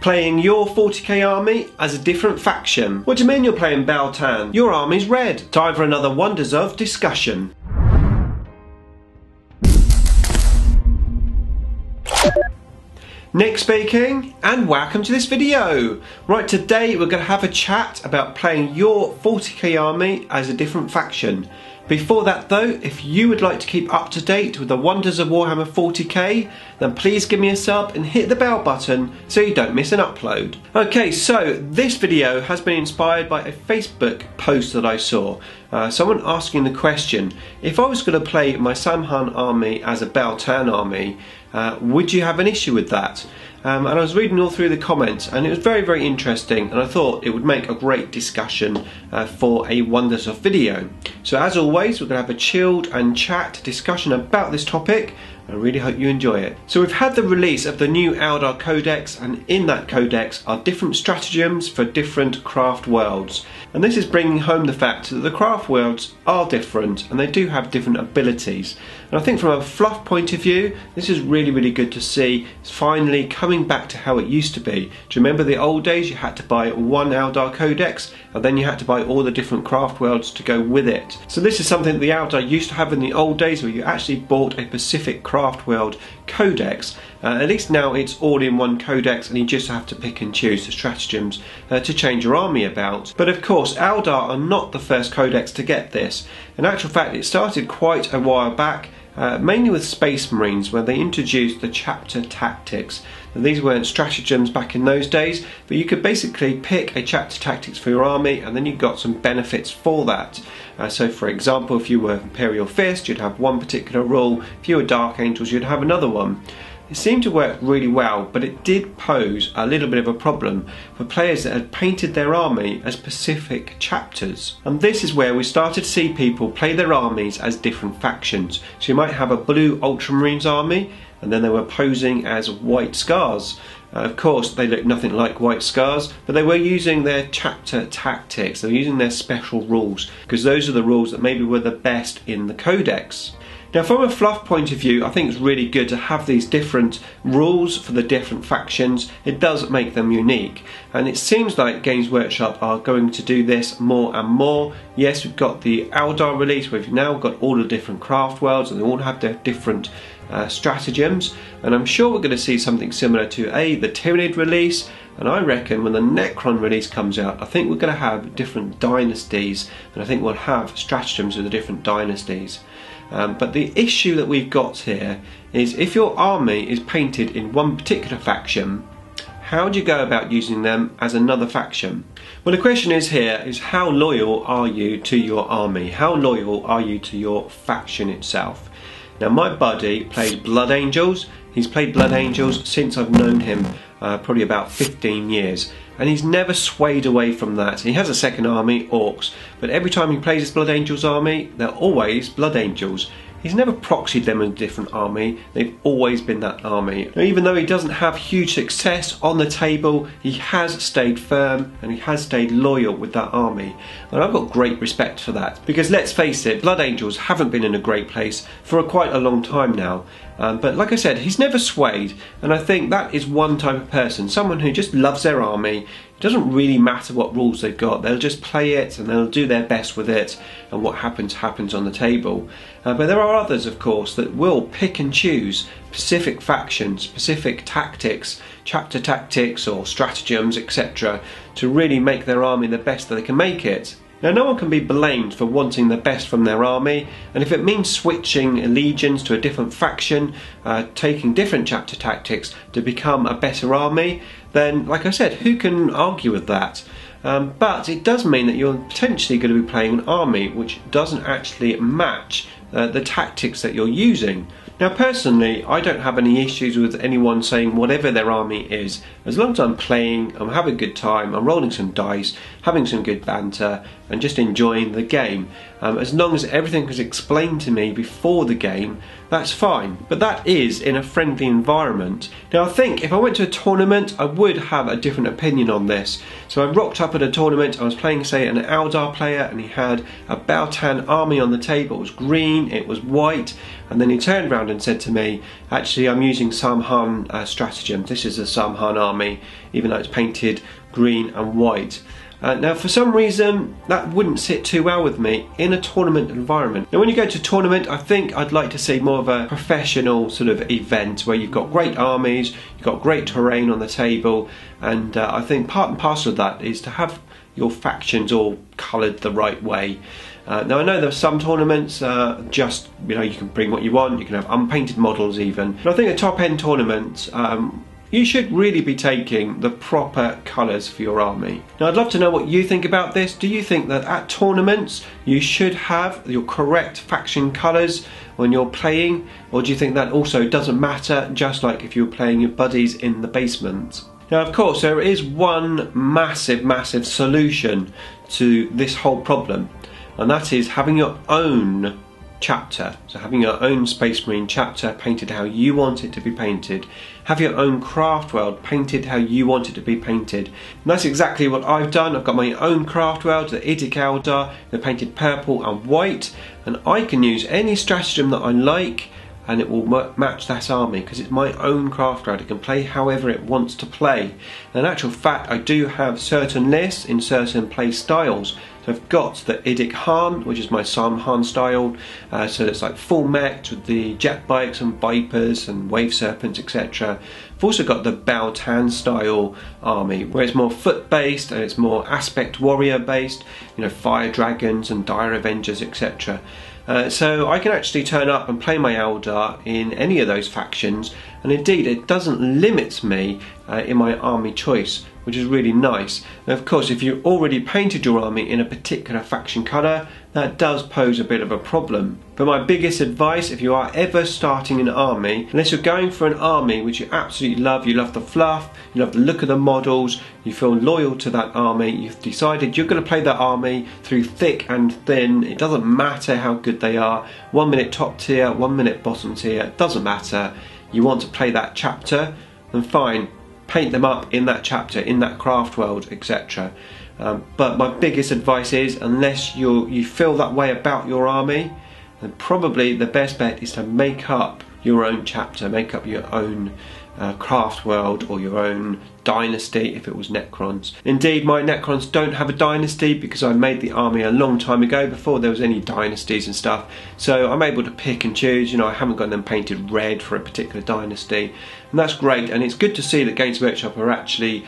Playing your 40k army as a different faction. What do you mean you're playing Baltan? Your army's red. Time for another Wonders of discussion. Nick speaking, and welcome to this video. Right, today we're going to have a chat about playing your 40k army as a different faction. Before that though, if you would like to keep up to date with the wonders of Warhammer 40k, then please give me a sub and hit the bell button so you don't miss an upload. Okay, so this video has been inspired by a Facebook post that I saw. Someone asking the question, if I was going to play my Samhan army as a Baltan army, would you have an issue with that? And I was reading all through the comments and it was very, very interesting, and I thought it would make a great discussion for a Wonders of video. So as always, we're going to have a chilled and chat discussion about this topic. I really hope you enjoy it. So we've had the release of the new Eldar Codex, and in that codex are different stratagems for different craft worlds. And this is bringing home the fact that the craft worlds are different and they do have different abilities. And I think from a fluff point of view, this is really, really good to see. It's finally coming back to how it used to be. Do you remember the old days? You had to buy one Eldar Codex and then you had to buy all the different craft worlds to go with it. So this is something that the Eldar used to have in the old days, where you actually bought a specific craft world codex. At least now it's all in one codex and you just have to pick and choose the stratagems to change your army about. But of course, Eldar are not the first codex to get this. In actual fact, it started quite a while back, mainly with Space Marines, where they introduced the chapter tactics. Now, these weren't stratagems back in those days, but you could basically pick a chapter tactics for your army and then you got some benefits for that. So for example, if you were Imperial Fist, you'd have one particular rule. If you were Dark Angels, you'd have another one. It seemed to work really well, but it did pose a little bit of a problem for players that had painted their army as specific chapters. And this is where we started to see people play their armies as different factions. So you might have a blue Ultramarines army, and then they were posing as White Scars. Of course, they look nothing like White Scars, but they were using their chapter tactics. They were using their special rules, because those are the rules that maybe were the best in the codex. Now, from a fluff point of view, I think it's really good to have these different rules for the different factions. It does make them unique, and it seems like Games Workshop are going to do this more and more. Yes, we've got the Eldar release, where we've now got all the different craft worlds and they all have their different stratagems, and I'm sure we're going to see something similar to the Tyranid release. And I reckon when the Necron release comes out, I think we're going to have different dynasties, and I think we'll have stratagems of the different dynasties. But the issue that we've got here is, if your army is painted in one particular faction, how do you go about using them as another faction? Well, the question is here is, how loyal are you to your army? How loyal are you to your faction itself? Now, my buddy plays Blood Angels. He's played Blood Angels since I've known him, probably about 15 years. And he's never swayed away from that. He has a second army, Orcs, but every time he plays his Blood Angels army, they're always Blood Angels. He's never proxied them in a different army. They've always been that army. Now, even though he doesn't have huge success on the table, he has stayed firm and he has stayed loyal with that army. And I've got great respect for that, because let's face it, Blood Angels haven't been in a great place for quite a long time now. But like I said, he's never swayed, and I think that is one type of person, someone who just loves their army. It doesn't really matter what rules they've got, they'll just play it and they'll do their best with it, and what happens happens on the table. But there are others, of course, that will pick and choose specific factions, specific tactics, chapter tactics or stratagems, etc., to really make their army the best that they can make it. Now, no one can be blamed for wanting the best from their army, and if it means switching legions to a different faction, taking different chapter tactics to become a better army, then, like I said, who can argue with that? But it does mean that you're potentially going to be playing an army which doesn't actually match the tactics that you're using. Now, personally, I don't have any issues with anyone saying whatever their army is. As long as I'm playing, I'm having a good time, I'm rolling some dice, having some good banter, and just enjoying the game. As long as everything was explained to me before the game, that's fine. But that is in a friendly environment. Now I think if I went to a tournament, I would have a different opinion on this. So I rocked up at a tournament, I was playing, say, an Eldar player, and he had a Baltan army on the table. It was green, it was white, and then he turned around and said to me, actually I'm using Samhan stratagem. This is a Samhan army, even though it's painted green and white. Now for some reason that wouldn't sit too well with me in a tournament environment. Now when you go to a tournament, I think I'd like to see more of a professional sort of event where you've got great armies, you've got great terrain on the table, and I think part and parcel of that is to have your factions all coloured the right way. Now I know there are some tournaments just, you know, you can bring what you want, you can have unpainted models even, but I think a top end tournament you should really be taking the proper colours for your army. Now I'd love to know what you think about this. Do you think that at tournaments you should have your correct faction colours when you're playing, or do you think that also doesn't matter, just like if you were playing your buddies in the basement? Now of course there is one massive solution to this whole problem, and that is having your own chapter. So having your own Space Marine chapter painted how you want it to be painted. Have your own craft world painted how you want it to be painted. And that's exactly what I've done. I've got my own craft world, the IDICBeer. They're painted purple and white, and I can use any stratagem that I like and it will match that army because it's my own craft world. It can play however it wants to play. And in actual fact, I do have certain lists in certain play styles. So I've got the IDICBeer, which is my Samhan style, so it's like full mech with the jet bikes and vipers and wave serpents, etc. I've also got the Baltan style army, where it's more foot based and it's more aspect warrior based, you know, fire dragons and dire avengers, etc. So I can actually turn up and play my Eldar in any of those factions, and indeed it doesn't limit me in my army choice, which is really nice. And of course, if you already painted your army in a particular faction colour, that does pose a bit of a problem. But my biggest advice, if you are ever starting an army, unless you're going for an army which you absolutely love, you love the fluff, you love the look of the models, you feel loyal to that army, you've decided you're going to play that army through thick and thin, it doesn't matter how good they are, 1 minute top tier, 1 minute bottom tier, it doesn't matter, you want to play that chapter, then fine, paint them up in that chapter, in that craft world, etc. But my biggest advice is, unless you feel that way about your army, then probably the best bet is to make up your own chapter, make up your own craft world or your own dynasty if it was Necrons. Indeed, my Necrons don't have a dynasty because I made the army a long time ago, before there was any dynasties and stuff, so I'm able to pick and choose. You know, I haven't got them painted red for a particular dynasty, and that's great. And it's good to see that Games Workshop are actually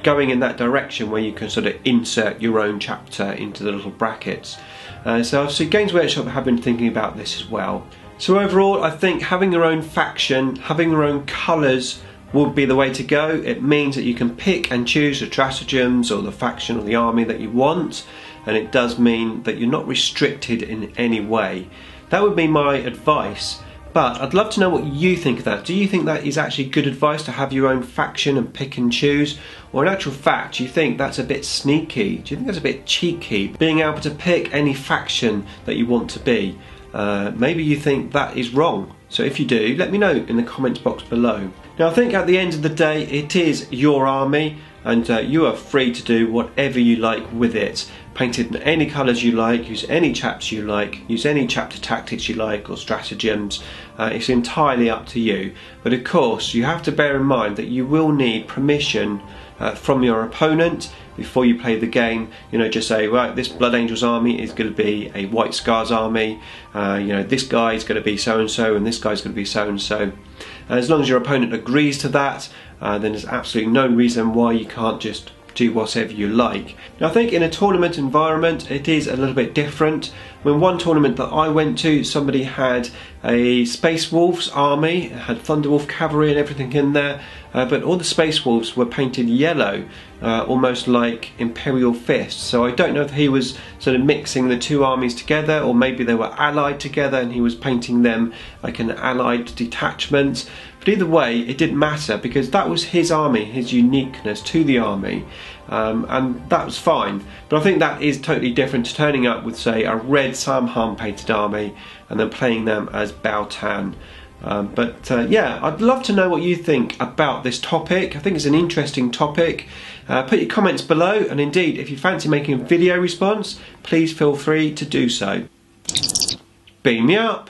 going in that direction where you can sort of insert your own chapter into the little brackets. So obviously Games Workshop have been thinking about this as well. So overall, I think having your own faction, having your own colours would be the way to go. It means that you can pick and choose the stratagems or the faction or the army that you want, and it does mean that you're not restricted in any way. That would be my advice, but I'd love to know what you think of that. Do you think that is actually good advice, to have your own faction and pick and choose? Or in actual fact, do you think that's a bit sneaky? Do you think that's a bit cheeky, being able to pick any faction that you want to be? Maybe you think that is wrong. So if you do, let me know in the comments box below. Now I think at the end of the day, it is your army, and you are free to do whatever you like with it. Paint it in any colours you like, use any chapters you like, use any chapter tactics you like or stratagems. It's entirely up to you. But of course, you have to bear in mind that you will need permission from your opponent before you play the game. You know, just say, right, this Blood Angels army is going to be a White Scars army, you know, this guy is going to be so and so, and this guy's going to be so and so. As long as your opponent agrees to that, then there's absolutely no reason why you can't just do whatever you like. Now I think in a tournament environment it is a little bit different. When one tournament that I went to, somebody had a Space Wolves army, it had Thunderwolf cavalry and everything in there, but all the Space Wolves were painted yellow, almost like Imperial Fists. So I don't know if he was sort of mixing the two armies together, or maybe they were allied together and he was painting them like an allied detachment. But either way, it didn't matter because that was his army, his uniqueness to the army, and that was fine. But I think that is totally different to turning up with, say, a red Samhan painted army and then playing them as Bao-Tan. Yeah, I'd love to know what you think about this topic. I think it's an interesting topic. Put your comments below, and indeed, if you fancy making a video response, please feel free to do so. Beam me up!